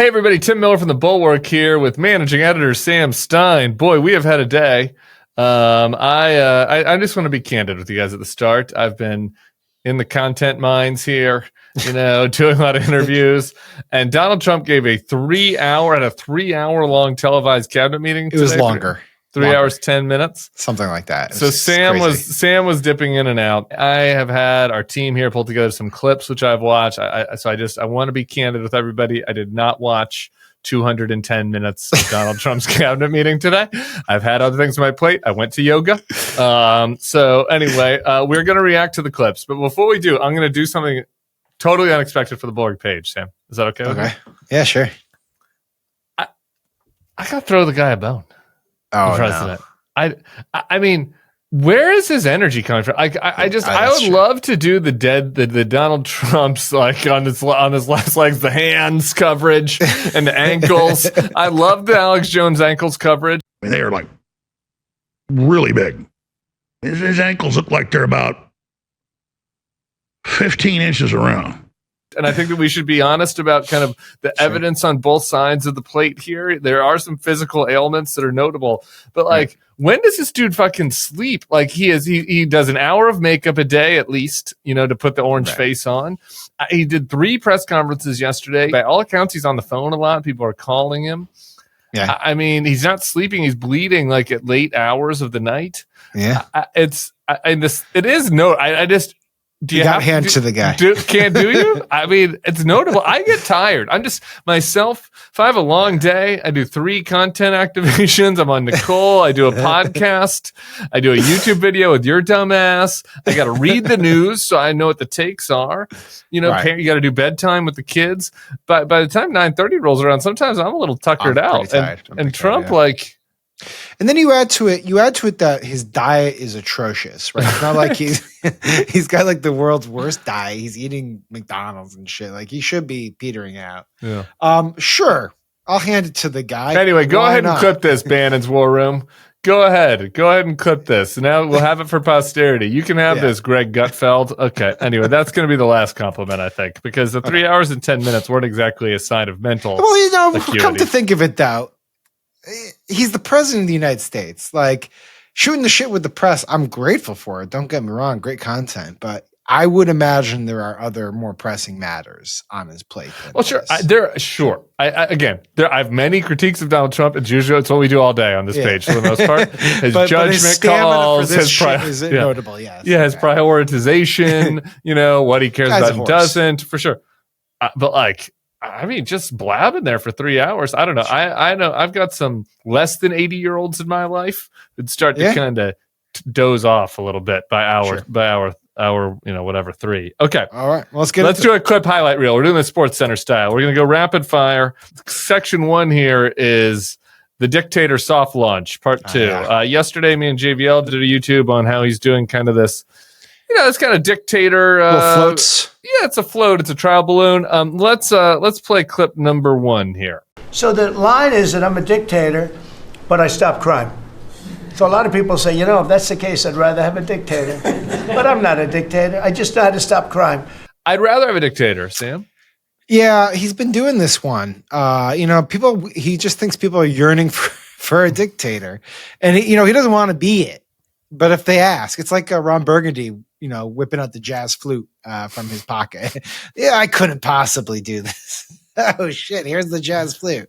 Hey everybody, Tim Miller from the Bulwark here with managing editor Sam Stein. Boy, we have had a day. I just want to be candid with you guys at the start. I've been in the content mines here, doing a lot of interviews. And Donald Trump gave a 3-hour long televised cabinet meeting. It was longer. 3 hours, 10 minutes. Something like that. So Sam was dipping in and out. I have had our team here pull together some clips, which I've watched. I want to be candid with everybody. I did not watch 210 minutes of Donald Trump's cabinet meeting today. I've had other things on my plate. I went to yoga. So anyway, we're going to react to the clips. But before we do, I'm going to do something totally unexpected for the Bulwark page, Sam. Is that okay with you? Yeah, sure. I got to throw the guy a bone. Oh, president. No. I mean, where is his energy coming from? I would love to do the Donald Trump's like on his last legs, the hands coverage and the ankles. I love the Alex Jones ankles coverage. I mean, they are like really big. His ankles look like they're about 15 inches around. And I think that we should be honest about kind of the evidence on both sides of the plate here. There are some physical ailments that are notable, but when does this dude fucking sleep? Like he does an hour of makeup a day at least, to put the orange face on. He did 3 press conferences yesterday. By all accounts, he's on the phone a lot. People are calling him. Yeah. I mean, he's not sleeping. He's bleeding like at late hours of the night. Yeah. Do you have hand to the guy? Can't do you? I mean, it's notable. I get tired. I'm just myself. If I have a long day, I do 3 content activations. I'm on Nicole. I do a podcast. I do a YouTube video with your dumb ass. I got to read the news so I know what the takes are. You got to do bedtime with the kids. But by the time 9:30 rolls around, sometimes I'm a little tuckered out. And Trump, And then you add to it that his diet is atrocious, right? It's not like he's got like the world's worst diet. He's eating McDonald's and shit. Like he should be petering out. Yeah. Sure. I'll hand it to the guy. Anyway, go ahead and clip this, Bannon's War Room. Go ahead and clip this. Now we'll have it for posterity. You can have this, Greg Gutfeld. Okay. Anyway, that's going to be the last compliment, I think, because the 3 hours and 10 minutes weren't exactly a sign of mental. Well, acuity. Come to think of it, though. He's the president of the United States. Like shooting the shit with the press, I'm grateful for it. Don't get me wrong, great content, but I would imagine there are other more pressing matters on his plate. Well, sure. I have many critiques of Donald Trump. It's what we do all day on this page for the most part. His judgment calls, his notable. Yes. Yeah, his prioritization. What he cares about and doesn't, for sure. Just blabbing there for 3 hours. I don't know. I know I've got some less than 80-year-olds in my life that start to kind of doze off a little bit by hour, 3. Okay. All right. Well, let's do a clip highlight reel. We're doing the Sports Center style. We're going to go rapid fire. Section 1 here is the Dictator soft launch, part 2. Yesterday, me and JVL did a YouTube on how he's doing kind of this. It's kind of dictator floats. Yeah, it's a float. It's a trial balloon. Let's play clip number 1 here. So the line is that I'm a dictator, but I stop crime. So a lot of people say, if that's the case, I'd rather have a dictator. But I'm not a dictator. I just know how to stop crime. I'd rather have a dictator, Sam. Yeah, he's been doing this one. He just thinks people are yearning for a dictator, and he doesn't want to be it. But if they ask, it's like Ron Burgundy, whipping out the jazz flute from his pocket. Yeah, I couldn't possibly do this. Oh, shit, here's the jazz flute.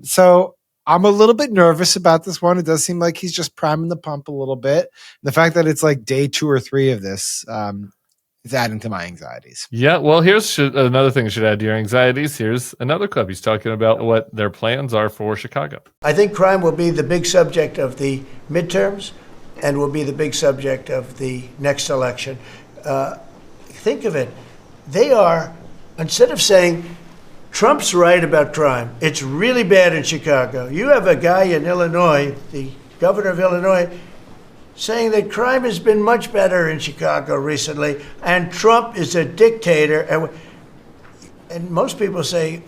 So I'm a little bit nervous about this one. It does seem like he's just priming the pump a little bit. The fact that it's like day 2 or 3 of this is adding to my anxieties. Yeah, well, here's another thing that should add to your anxieties. Here's another clip. He's talking about what their plans are for Chicago. I think crime will be the big subject of the midterms and will be the big subject of the next election. Think of it. They are, instead of saying, Trump's right about crime, it's really bad in Chicago. You have a guy in Illinois, the governor of Illinois, saying that crime has been much better in Chicago recently, and Trump is a dictator. And most people say,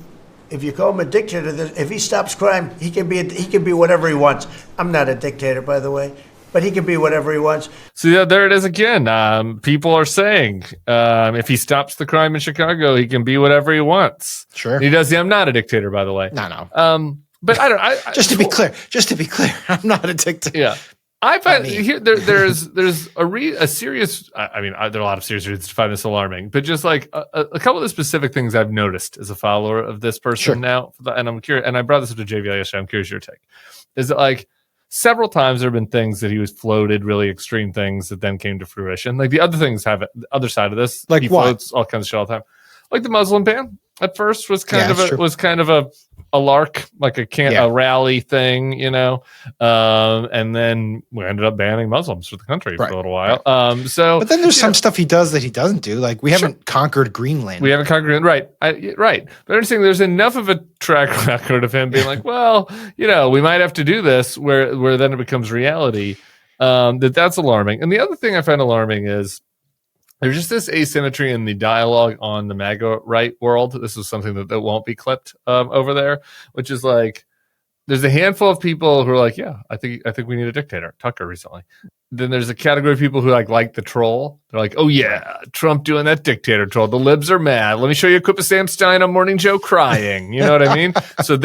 if you call him a dictator, if he stops crime, he can be whatever he wants. I'm not a dictator, by the way. but he can be whatever he wants. So yeah, there it is again. People are saying if he stops the crime in Chicago, he can be whatever he wants. Sure. He does. I'm not a dictator, by the way. No. But I don't. Just to be clear, I'm not a dictator. Yeah. I find here there's a serious. I mean, there are a lot of serious reasons to find this alarming, but just like a couple of the specific things I've noticed as a follower of this person now, and I'm curious. And I brought this up to JVL yesterday. I'm curious your take. Is that like several times there have been things that he was floated, really extreme things that then came to fruition. Like the other things have the other side of this. Like he what? floats all kinds of shit all the time. Like the Muslim ban at first was kind of a lark, like a rally thing, you know, and then we ended up banning Muslims for the country for a little while. But then there's some stuff he does that he doesn't do. Like we haven't conquered Greenland. We haven't conquered, right? Right. But I'm saying there's enough of a track record of him being like, well, you know, we might have to do this, where then it becomes reality. That's alarming. And the other thing I find alarming is there's just this asymmetry in the dialogue on the MAGA right world. This is something that won't be clipped over there, which is like there's a handful of people who are like, yeah, I think we need a dictator. Tucker recently. Then there's a category of people who like the troll. They're like, oh yeah, Trump doing that dictator troll. The libs are mad. Let me show you a clip of Sam Stein on Morning Joe crying. You know what I mean? So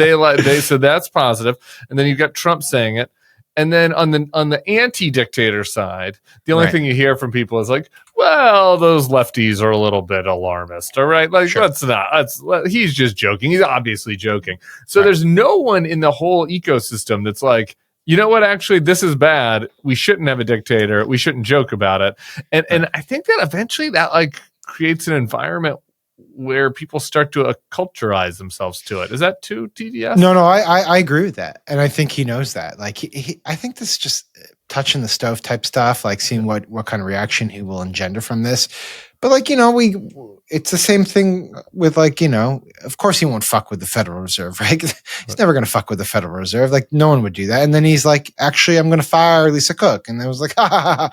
so that's positive. And then you've got Trump saying it. And then on the anti-dictator side, the only thing you hear from people is like, well, those lefties are a little bit alarmist. All right. Like, he's just joking. He's obviously joking. So there's no one in the whole ecosystem that's like, you know what? Actually, this is bad. We shouldn't have a dictator. We shouldn't joke about it. And I think that eventually that like creates an environment where people start to acculturize themselves to it. Is that too TDS? No, I agree with that. And I think he knows that. Like, I think this is just touching the stove type stuff, like seeing what kind of reaction he will engender from this. But like, you know, it's the same thing with like, you know, of course he won't fuck with the Federal Reserve, right? He's never going to fuck with the Federal Reserve. Like no one would do that. And then he's like, actually, I'm going to fire Lisa Cook. And I was like, ha ha ha.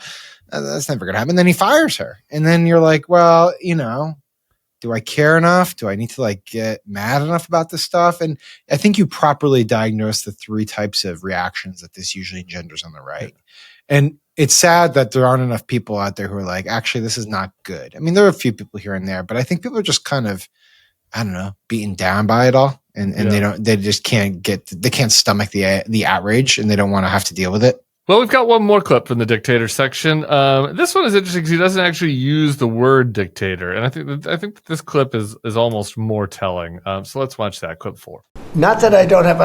That's never going to happen. And then he fires her. And then you're like, well, you know, do I care enough? Do I need to like get mad enough about this stuff? And I think you properly diagnose the three types of reactions that this usually engenders on the right. And it's sad that there aren't enough people out there who are like, actually, this is not good. I mean, there are a few people here and there, but I think people are just kind of, I don't know, beaten down by it all. And they just can't stomach the outrage and they don't want to have to deal with it. Well, we've got one more clip from the dictator section. This one is interesting because he doesn't actually use the word dictator, and I think that this clip is almost more telling. So let's watch that clip 4. Not that I don't have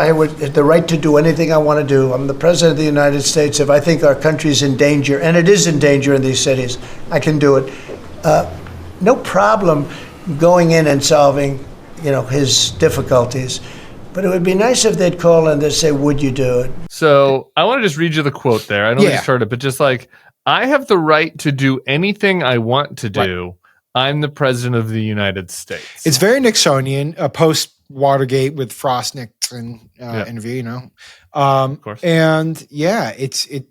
the right to do anything I want to do. I'm the president of the United States. If I think our country's in danger, and it is in danger in these cities, I can do it. No problem going in and solving, you know, his difficulties. But it would be nice if they'd call and they'd say, would you do it? So I want to just read you the quote there. I know you just heard it, but just like, I have the right to do anything I want to do. Right. I'm the president of the United States. It's very Nixonian, post Watergate with Frost Nixon interview, you know. Of course. And yeah,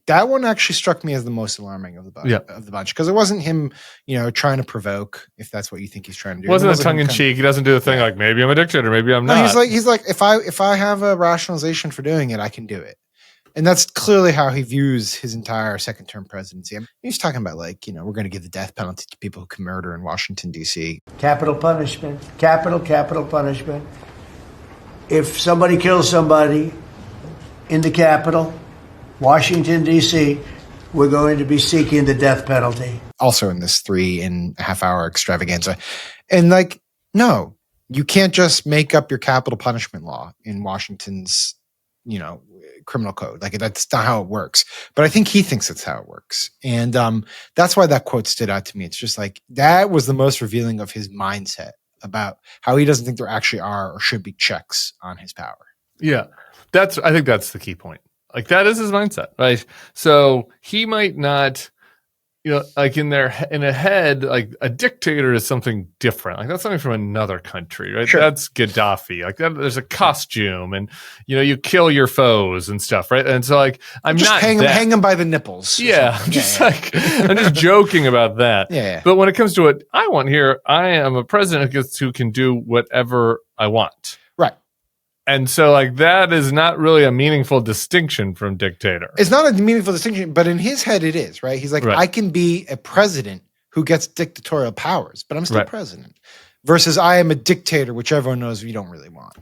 that one actually struck me as the most alarming of the bunch because it wasn't him, you know, trying to provoke, if that's what you think he's trying to do. It wasn't a tongue in cheek. He doesn't do the thing like maybe I'm a dictator, maybe I'm not. He's like if I have a rationalization for doing it, I can do it. And that's clearly how he views his entire second term presidency. I mean, he's talking about like, you know, we're going to give the death penalty to people who can murder in Washington, D.C. Capital punishment. Capital punishment. If somebody kills somebody in the Capitol, Washington, D.C., we're going to be seeking the death penalty. Also in this 3.5 hour extravaganza. And like, no, you can't just make up your capital punishment law in Washington's, you know, criminal code. Like that's not how it works. But I think he thinks that's how it works. And that's why that quote stood out to me. It's just like, that was the most revealing of his mindset about how he doesn't think there actually are or should be checks on his power. Yeah. I think that's the key point. Like that is his mindset, right? So he might not, you know, like in a head, like a dictator is something different. Like that's something from another country, right? Sure. That's Gaddafi. Like that, there's a costume, and you know, you kill your foes and stuff, right? And so, like, I'm just not hang them by the nipples. Yeah, I'm just joking about that. Yeah. But when it comes to what I want here, I am a president who can do whatever I want. Right. And so, like, that is not really a meaningful distinction from dictator. It's not a meaningful distinction, but in his head it is, right? He's like, Right. I can be a president who gets dictatorial powers, but I'm still Right. president. Versus I am a dictator, which everyone knows you don't really want.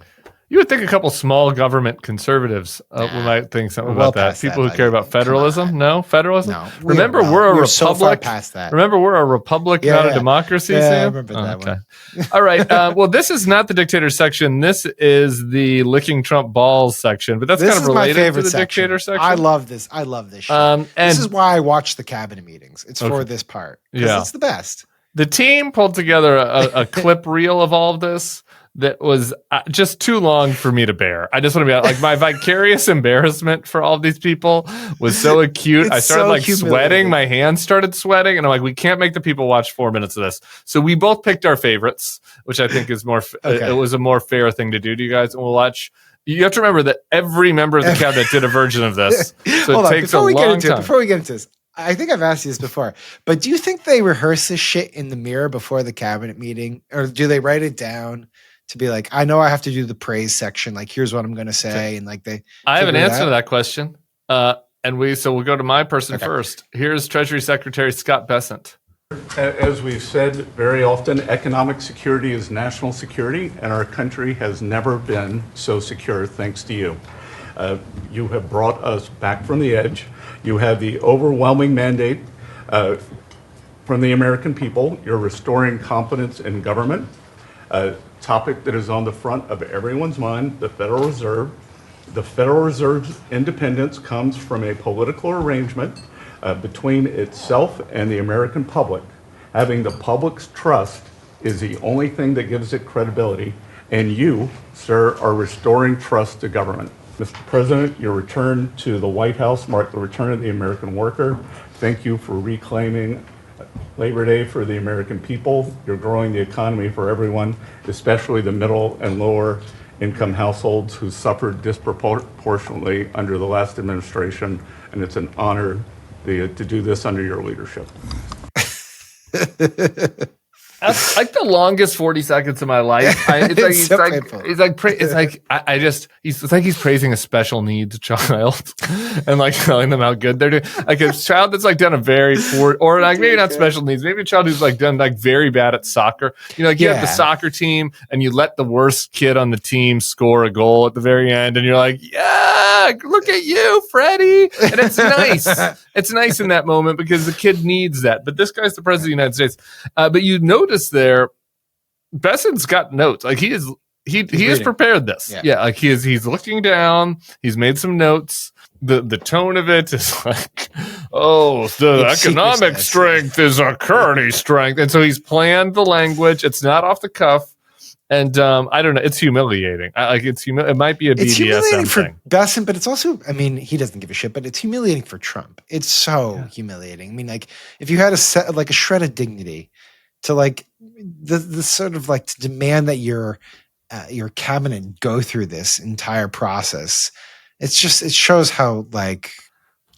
You would think a couple small government conservatives might think something We're well about that. past that, People who buddy. care about Come federalism? on. No? Federalism? No. Remember, we're a We're so far republic. past that. Remember, we're a republic, Yeah, not a yeah. democracy, Yeah, I Sam? remember that one. All right. Well, this is not the dictator section. This is the licking Trump balls section, but that's This kind of is my related to favorite the section. dictator section. I love this. I love this shit. And this is why I watch the cabinet meetings. It's for Okay. this part. 'Cause Yeah. it's the best. the team pulled together a clip reel of all of this that was just too long for me to bear. I just want to be like, my vicarious embarrassment for all of these people was so acute. I It's started so like humiliating. sweating. My hands started sweating. And I'm like, we can't make the people watch 4 minutes of this. So we both picked our favorites, which I think is more, Okay. it was a more fair thing to do to you guys. And we'll watch. You have to remember that every member of the cabinet did a version of this. So Hold it on, takes a before we get long into time. it, before we get into this, I think I've asked you this before, but do you think they rehearse this shit in the mirror before the cabinet meeting, or do they write it down to be like, I know I have to do the praise section, like here's what I'm going to say, and like they. I have an figure it answer out? to that question. So we'll go to my person first. Here's Treasury Secretary Scott Bessent. As we've said very often, economic security is national security, and our country has never been so secure thanks to you. You have brought us back from the edge. You have the overwhelming mandate from the American people. You're restoring confidence in government, a topic that is on the front of everyone's mind, the Federal Reserve. The Federal Reserve's independence comes from a political arrangement between itself and the American public. Having the public's trust is the only thing that gives it credibility, and you, sir, are restoring trust to government. Mr. President, your return to the White House marked the return of the American worker. Thank you for reclaiming Labor Day for the American people. You're growing the economy for everyone, especially the middle and lower income households who suffered disproportionately under the last administration, and it's an honor to do this under your leadership. That's like the longest 40 seconds of my life. It's like he's praising a special needs child and like telling them how good they're doing. Like a child that's like done a very or like maybe not special needs, maybe a child who's like done like very bad at soccer. You know, like you have the soccer team and you let the worst kid on the team score a goal at the very end, and you're like, yeah, look at you, Freddie. And it's nice. It's nice in that moment because the kid needs that. But this guy's the president of the United States. But you notice there, Bessent's got notes. Like he has prepared this. Yeah, like he's looking down. He's made some notes. The tone of it is like, oh, the economic strength is a Kearney strength, and so he's planned the language. It's not off the cuff. And I don't know. It's humiliating. It might be a It's humiliating BDSM for thing. Bessent, but it's also, I mean, he doesn't give a shit, but it's humiliating for Trump. It's so humiliating. I mean, like, if you had a shred of dignity to like the sort of like to demand that your cabinet go through this entire process, it shows how like,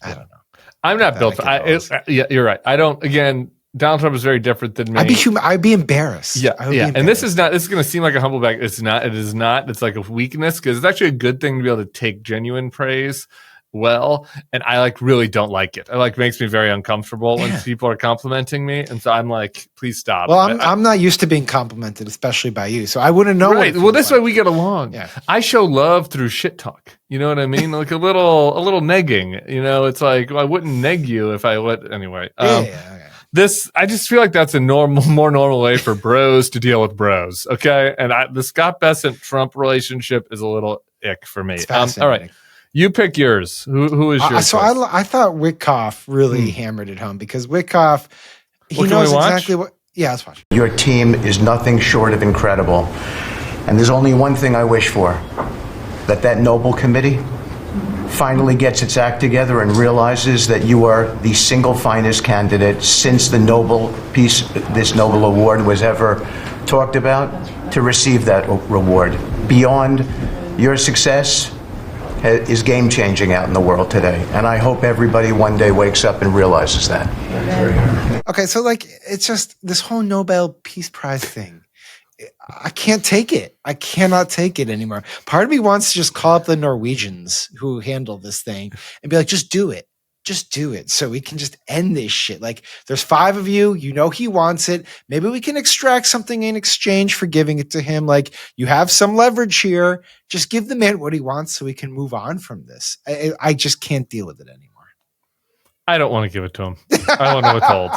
I don't know. I'm not built. You're right. I don't. Again, Donald Trump is very different than me. I'd be embarrassed. Yeah. And this is going to seem like a humble bag. It's not. It is not. It's like a weakness because it's actually a good thing to be able to take genuine praise well. And I like really don't like it. It like makes me very uncomfortable when people are complimenting me, and so I'm like, please stop. Well, I'm not used to being complimented, especially by you, so I wouldn't know. Right. Well, this way we get along. Yeah. I show love through shit talk. You know what I mean? Like a little negging. You know, it's like I wouldn't neg you if I would. Anyway. This, I just feel like that's a more normal way for bros to deal with bros. Okay. And the Scott Bessent Trump relationship is a little ick for me. All right. You pick yours. Who is yours? So I thought Witkoff really hammered it home because Witkoff, he knows exactly what. Yeah, let's watch. Your team is nothing short of incredible. And there's only one thing I wish for, that Nobel Committee finally gets its act together and realizes that you are the single finest candidate since the this Nobel Award was ever talked about to receive that reward. Beyond your success is game-changing out in the world today. And I hope everybody one day wakes up and realizes that. Okay, so like, it's just this whole Nobel Peace Prize thing. I can't take it. I cannot take it anymore. Part of me wants to just call up the Norwegians who handle this thing and be like, just do it. Just do it so we can just end this shit. Like, there's 5 of you. You know he wants it. Maybe we can extract something in exchange for giving it to him. Like, you have some leverage here. Just give the man what he wants so we can move on from this. I just can't deal with it anymore. I don't want to give it to him. I want to withhold.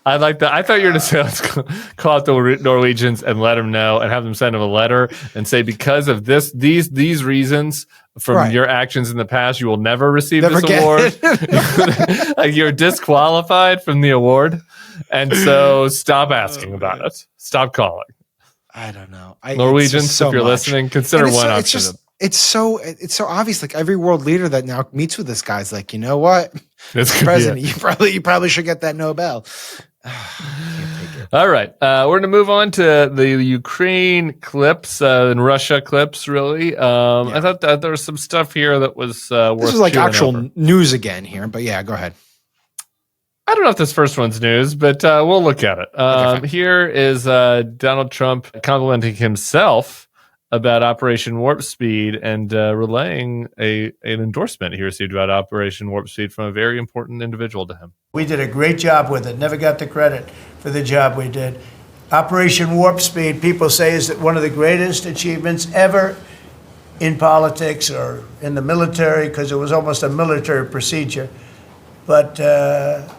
I like that. I thought you were going to say, let's call out the Norwegians and let them know and have them send him a letter and say, because of these reasons from your actions in the past, you will never receive this award. Like, you're disqualified from the award. And so stop asking about it. Stop calling. I don't know. Norwegians, if you're listening, consider one option. It's so obvious. Like, every world leader that now meets with this guy's like, you know what, President, you probably should get that Nobel. All right, we're going to move on to the Ukraine clips and Russia clips. Really, I thought that there was some stuff here that was worth. This is like actual over. News again here, but yeah, go ahead. I don't know if this first one's news, but we'll look at it. Okay, here is Donald Trump complimenting himself about Operation Warp Speed and relaying an endorsement he received about Operation Warp Speed from a very important individual to him. We did a great job with it. Never got the credit for the job we did. Operation Warp Speed, people say, is one of the greatest achievements ever in politics or in the military, because it was almost a military procedure. But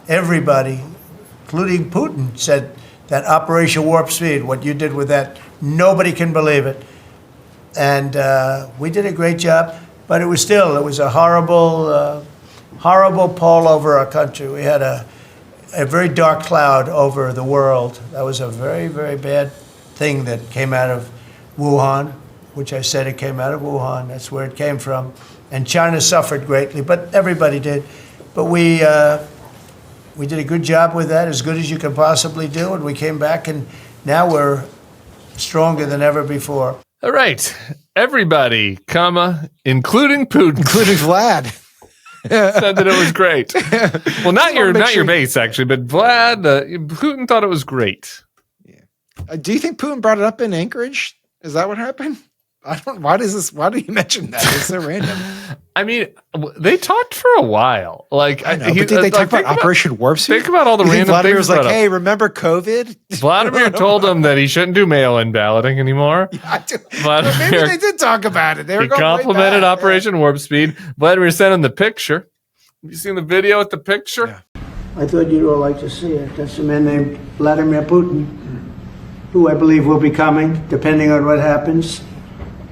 everybody, including Putin, said that Operation Warp Speed, what you did with that, nobody can believe it. And we did a great job, but it was a horrible pall over our country. We had a very dark cloud over the world. That was a very, very bad thing that came out of Wuhan, which I said it came out of Wuhan. That's where it came from. And China suffered greatly, but everybody did. But we did a good job with that, as good as you could possibly do, and we came back, and now we're stronger than ever before. All right, everybody, including Putin, including Vlad, said that it was great. Well, not your base actually, but Vlad, Putin thought it was great. Yeah. Do you think Putin brought it up in Anchorage? Is that what happened? I don't. Why do you mention that? It's so random. I mean, they talked for a while. Like, I know, but did they talk about Operation Warp Speed? Think about all the random Vladimir things. was like, "Hey, remember COVID?" Vladimir told him that he shouldn't do mail-in balloting anymore. Yeah, maybe they did talk about it. He complimented Operation Warp Speed. Vladimir sent him the picture. Have you seen the video with the picture? Yeah. I thought you'd all like to see it. That's a man named Vladimir Putin, who I believe will be coming, depending on what happens.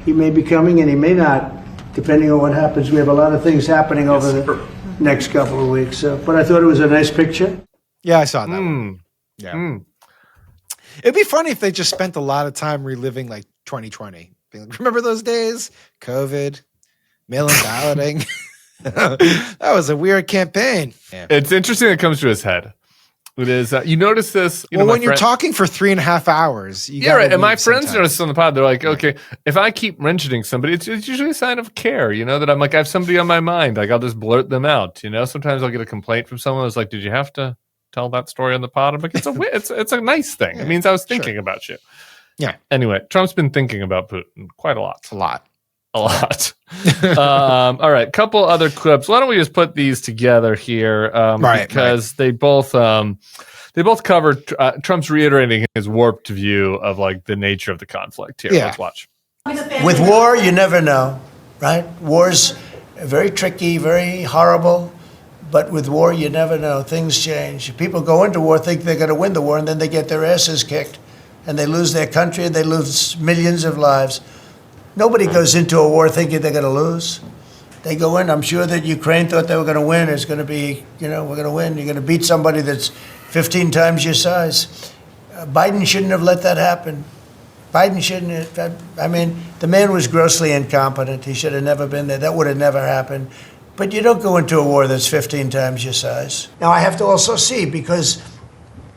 He may be coming and he may not, depending on what happens. We have a lot of things happening over the next couple of weeks. But I thought it was a nice picture. Yeah, I saw that one. Yeah. It'd be funny if they just spent a lot of time reliving like 2020. Remember those days? COVID, mail-in balloting. That was a weird campaign. Yeah. It's interesting it comes to his head. It is. You notice this. When you're talking for 3.5 hours, right. And my friends noticed on the pod. They're like, okay, if I keep mentioning somebody, it's usually a sign of care. That I'm like, I have somebody on my mind. Like, I'll just blurt them out. Sometimes I'll get a complaint from someone who's like, "Did you have to tell that story on the pod?" I'm like, it's a nice thing. Yeah, it means I was thinking about you. Yeah. Anyway, Trump's been thinking about Putin quite a lot. A lot. All right, couple other clips. Why don't we just put these together here? Because they both cover Trump's reiterating his warped view of like the nature of the conflict here. Let's watch. With war, you never know, right? War's very tricky, very horrible. But with war, you never know. Things change. People go into war, think they're going to win the war, and then they get their asses kicked, and they lose their country, and they lose millions of lives. Nobody goes into a war thinking they're going to lose. They go in. I'm sure that Ukraine thought they were going to win. It's going to be, we're going to win. You're going to beat somebody that's 15 times your size. Biden shouldn't have let that happen. Biden shouldn't have. I mean, the man was grossly incompetent. He should have never been there. That would have never happened. But you don't go into a war that's 15 times your size. Now, I have to also see, because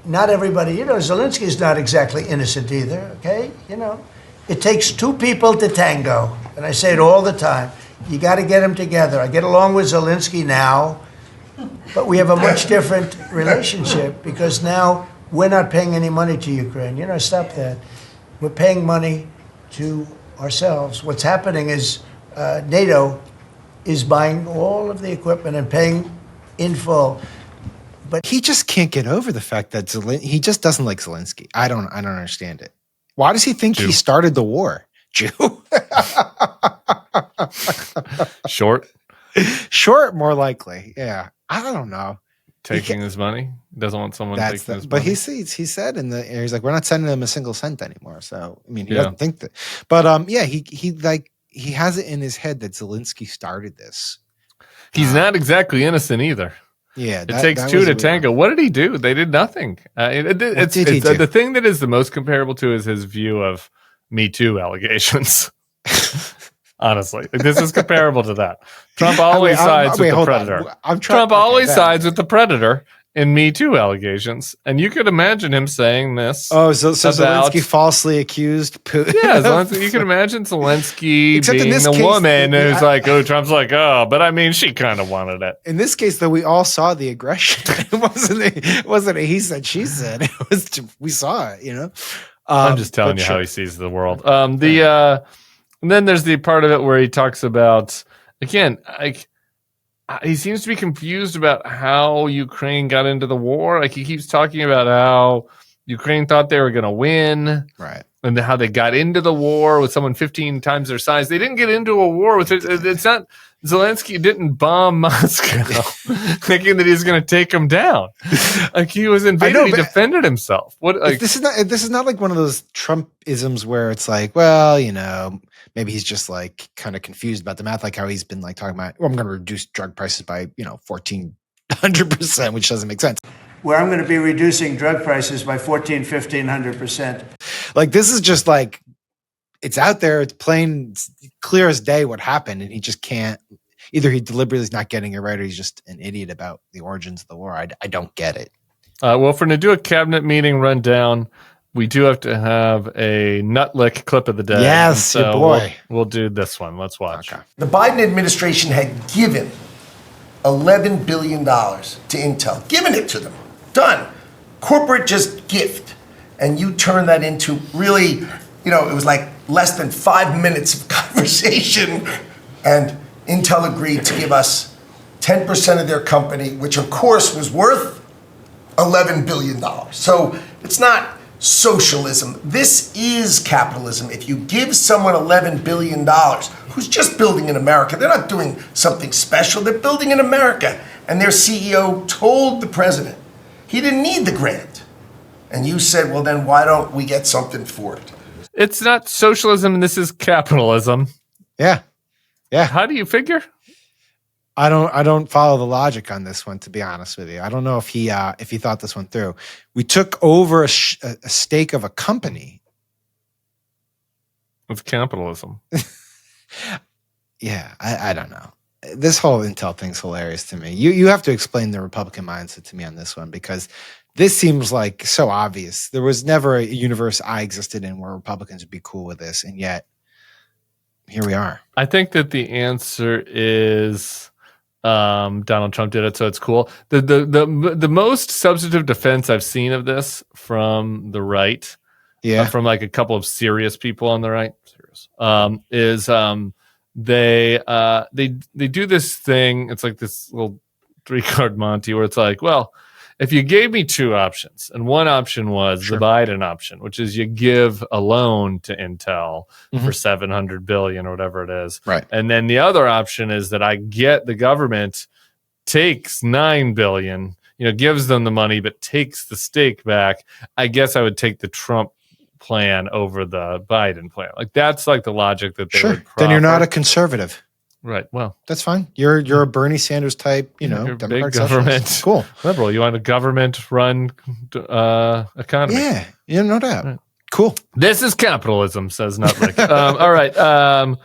not everybody, Zelensky's not exactly innocent either, okay? It takes two people to tango, and I say it all the time. You got to get them together. I get along with Zelensky now, but we have a much different relationship because now we're not paying any money to Ukraine. Stop that. We're paying money to ourselves. What's happening is NATO is buying all of the equipment and paying in full. But he just can't get over the fact that he just doesn't like Zelensky. I don't understand it. Why does he think he started the war? Jew. Short, more likely. Yeah. I don't know. Taking his money. His money. But he said he's like, we're not sending him a single cent anymore. So I mean, he doesn't think that. But he has it in his head that Zelensky started this. He's not exactly innocent either. Yeah, it takes two to tango. What did he do? They did nothing. The thing that is the most comparable to is his view of Me Too allegations. Honestly, this is comparable to that. Trump always sides with the predator. Trump always sides with the predator in Me Too allegations, and you could imagine him saying this. Oh, so Zelensky falsely accused Putin. Yeah, Zelensky, you can imagine Zelensky being the woman who's like, "Oh, Trump's like, oh, but I mean, she kind of wanted it." In this case, though, we all saw the aggression. It wasn't a he said, she said. It was we saw it. You know. I'm just telling you how he sees the world. And then there's the part of it where he talks about, again, like he seems to be confused about how Ukraine got into the war. Like he keeps talking about how Ukraine thought they were going to win, right? And how they got into the war with someone 15 times their size. They didn't get into a war with it. It's not Zelensky didn't bomb Moscow thinking that he's going to take him down. Like he was invaded, he defended himself. What? Like, this is not like one of those Trump-isms where it's like, well, you know, maybe he's just like kind of confused about the math, like how he's been like talking about, well, I'm going to reduce drug prices by 1,400%, which doesn't make sense. Where I'm going to be reducing drug prices by 1,500%. Like this is just like it's out there. It's plain clear as day what happened, and he just can't. Either he deliberately is not getting it right, or he's just an idiot about the origins of the war. I don't get it. Well, if we're going to do a cabinet meeting rundown, we do have to have a nutlick clip of the day. Yes, so your boy. We'll do this one. Let's watch. Okay. The Biden administration had given $11 billion to Intel, given it to them. Done. Corporate just gift. And you turn that into really, it was like less than 5 minutes of conversation. And Intel agreed to give us 10% of their company, which of course was worth $11 billion. So it's not socialism. This is capitalism. If you give someone $11 billion, who's just building in America, they're not doing something special, they're building in America. And their CEO told the president he didn't need the grant. And you said, well, then why don't we get something for it? It's not socialism, this is capitalism. Yeah. Yeah. How do you figure? I don't follow the logic on this one, to be honest with you. I don't know if he thought this one through. We took over a stake of a company. It's capitalism. Yeah, I don't know. This whole Intel thing's hilarious to me. You have to explain the Republican mindset to me on this one, because this seems like so obvious. There was never a universe I existed in where Republicans would be cool with this, and yet here we are. I think that the answer is Donald Trump did it, so it's cool. The most substantive defense I've seen of this from the right, from like a couple of serious people on the right, is they do this thing. It's like this little 3-card Monty where it's like, well, if you gave me two options, and one option was the Biden option, which is you give a loan to Intel for $700 billion or whatever it is, right? And then the other option is that I get the government takes $9 billion, gives them the money but takes the stake back. I guess I would take the Trump plan over the Biden plan. Like that's like the logic that they would proffer. Then you're not a conservative. Right. Well, that's fine. You're a Bernie Sanders type, you're big government. Cool. Liberal. You want a government-run economy. Yeah, no doubt. Right. Cool. This is capitalism, says Nutlick. All right.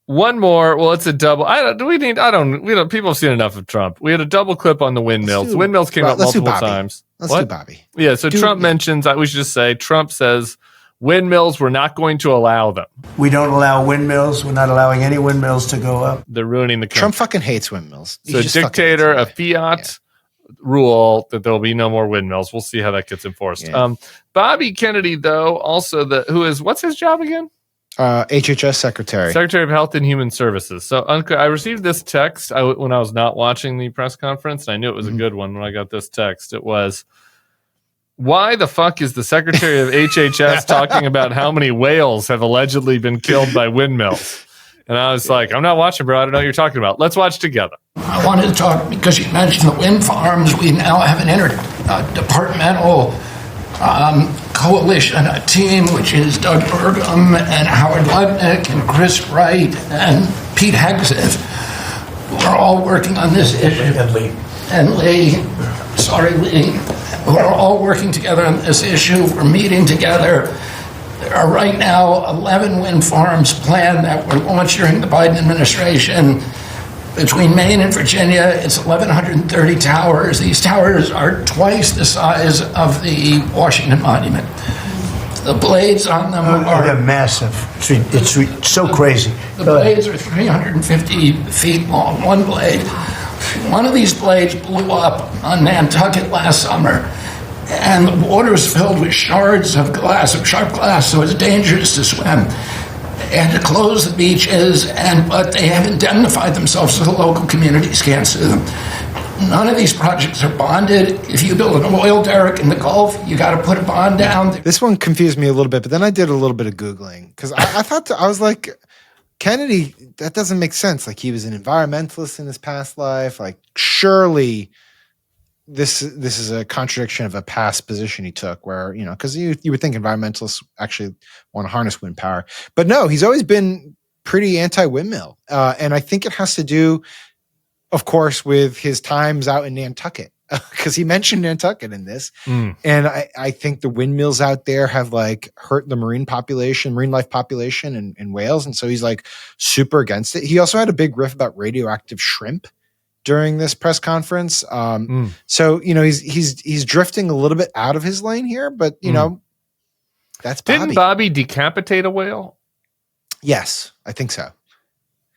One more. Well, it's a double. People have seen enough of Trump. We had a double clip on the windmills. The windmills came up multiple times. Let's do Bobby. Yeah. So Trump mentions, we should just say, Trump says, windmills, we're not going to allow them. We don't allow windmills. We're not allowing any windmills to go up. They're ruining the country. Trump fucking hates windmills. So Dictator, a fiat rule that there will be no more windmills. We'll see how that gets enforced. Yeah. Bobby Kennedy, though, also what's his job again? HHS Secretary. Secretary of Health and Human Services. So I received this text when I was not watching the press conference, and I knew it was a good one when I got this text. It was, why the fuck is the Secretary of HHS talking about how many whales have allegedly been killed by windmills? And I was like, I'm not watching, bro. I don't know what you're talking about. Let's watch together. I wanted to talk because you mentioned the wind farms. We now have an interdepartmental coalition, a team, which is Doug Burgum and Howard Lutnick and Chris Wright and Pete Hegseth. We're all working on this issue. And Lee. We're all working together on this issue. We're meeting together. There are right now 11 wind farms planned that were launched during the Biden administration. Between Maine and Virginia, it's 1,130 towers. These towers are twice the size of the Washington Monument. The blades on them They're massive. It's so crazy. The blades are 350 feet long, one blade. One of these blades blew up on Nantucket last summer, and the water is filled with shards of glass, of sharp glass, so it's dangerous to swim. They had to close the beaches, but they have indemnified themselves so the local communities can't sue them. None of these projects are bonded. If you build an oil derrick in the Gulf, you got to put a bond down. This one confused me a little bit, but then I did a little bit of Googling because I thought, I was like, Kennedy, that doesn't make sense. Like, he was an environmentalist in his past life. Like, surely this is a contradiction of a past position he took where, because you would think environmentalists actually want to harness wind power. But no, he's always been pretty anti-windmill. And I think it has to do, of course, with his times out in Nantucket, because he mentioned Nantucket in this. And I think the windmills out there have hurt the marine life population in Wales. And so he's super against it. He also had a big riff about radioactive shrimp during this press conference. So, he's drifting a little bit out of his lane here, but that's Bobby. Didn't Bobby decapitate a whale? Yes, I think so.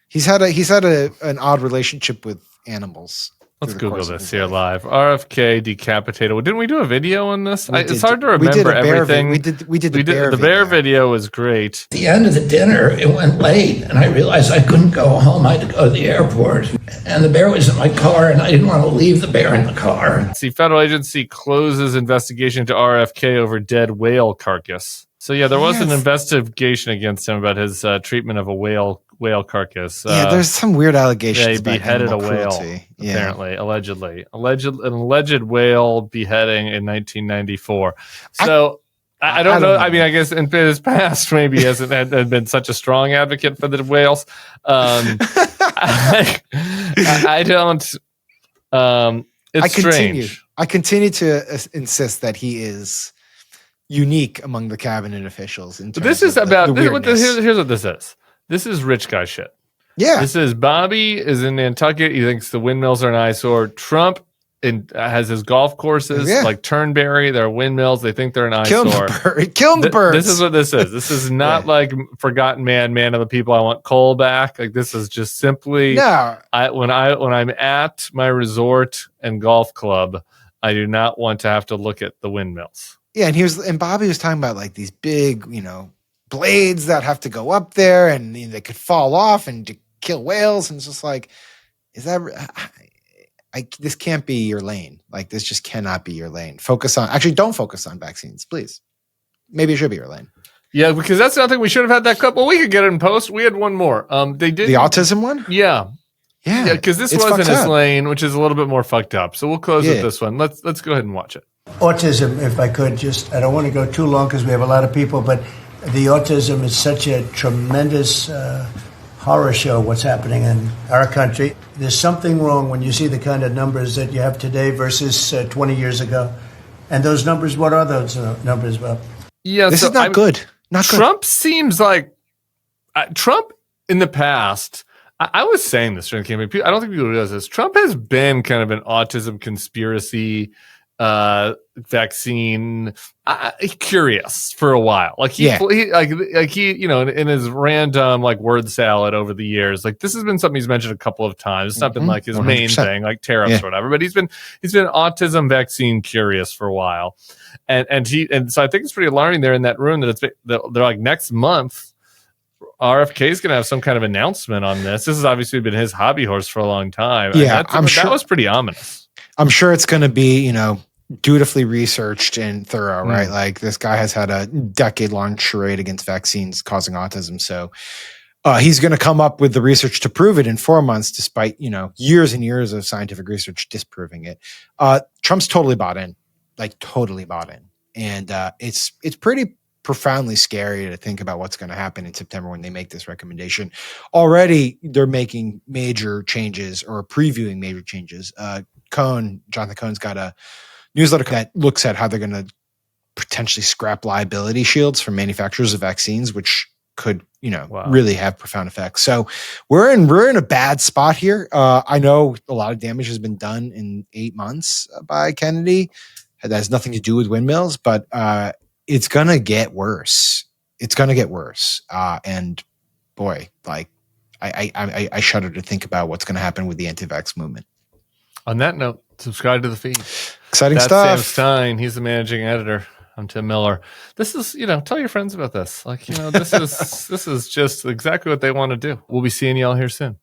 He's had an odd relationship with animals. Let's Google this here live. RFK decapitated. Didn't we do a video on this? It's hard to remember everything. We did the bear video was great. At the end of the dinner, it went late, and I realized I couldn't go home. I had to go to the airport. And the bear was in my car, and I didn't want to leave the bear in the car. See, federal agency closes investigation into RFK over dead whale carcass. So, yeah, there was an investigation against him about his treatment of a whale carcass. There's some weird allegations. Yeah, he beheaded a whale, apparently, allegedly. An alleged whale beheading in 1994. So, I don't know. I mean, I guess in his past, maybe he hasn't had been such a strong advocate for the whales. I don't. It's strange. I continue to insist that he is unique among the cabinet officials. This is about here's what this is. This is rich guy shit. Yeah. This is Bobby is in Nantucket. He thinks the windmills are an eyesore. Trump has his golf courses like Turnberry. They're windmills. They think they're an eyesore. Kill the birds. This is what this is. This is not like forgotten man of the people. I want coal back. Like, this is just simply when I'm at my resort and golf club, I do not want to have to look at the windmills. Yeah, and Bobby was talking about these big, blades that have to go up there and they could fall off and to kill whales. And it's just is that this can't be your lane. This just cannot be your lane. Don't focus on vaccines, please. Maybe it should be your lane. Yeah, because that's something we should have had that clip. Well, we could get it in post. We had one more. They did the autism one. Yeah, because this wasn't his lane, which is a little bit more fucked up. So we'll close with this one. Let's go ahead and watch it. Autism, if I could, I don't want to go too long because we have a lot of people, but the autism is such a tremendous horror show, what's happening in our country. There's something wrong when you see the kind of numbers that you have today versus 20 years ago. And those numbers, what are those numbers, Bob? Yeah, this is not good. Not good. Trump seems like Trump in the past. I was saying this during the campaign. I don't think people realize this. Trump has been kind of an autism conspiracy vaccine curious for a while. Like he you know, in his random like word salad over the years, like this has been something he's mentioned a couple of times. It's not been like his 100%. main thing, like tariffs or whatever, but he's been autism vaccine curious for a while. And so I think it's pretty alarming there in that room that they're like next month RFK is going to have some kind of announcement on this. This has obviously been his hobby horse for a long time. Yeah, that was pretty ominous. I'm sure it's going to be, you know, dutifully researched and thorough, right? Like this guy has had a decade-long charade against vaccines causing autism. So he's going to come up with the research to prove it in 4 months, despite, you know, years and years of scientific research disproving it. Trump's totally bought in, like totally bought in. And it's pretty profoundly scary to think about what's going to happen in September when they make this recommendation. Already they're making major changes or previewing major changes. Jonathan Cohen's got a newsletter that looks at how they're going to potentially scrap liability shields from manufacturers of vaccines, which could, you know, really have profound effects. So we're in a bad spot here. I know a lot of damage has been done in 8 months by Kennedy. That has nothing to do with windmills, but it's going to get worse. It's going to get worse. And boy, like I shudder to think about what's going to happen with the anti-vax movement. On that note, subscribe to the feed. Exciting stuff. Sam Stein. He's the managing editor. I'm Tim Miller. This is, you know, tell your friends about this. Like, you know, this is just exactly what they want to do. We'll be seeing y'all here soon.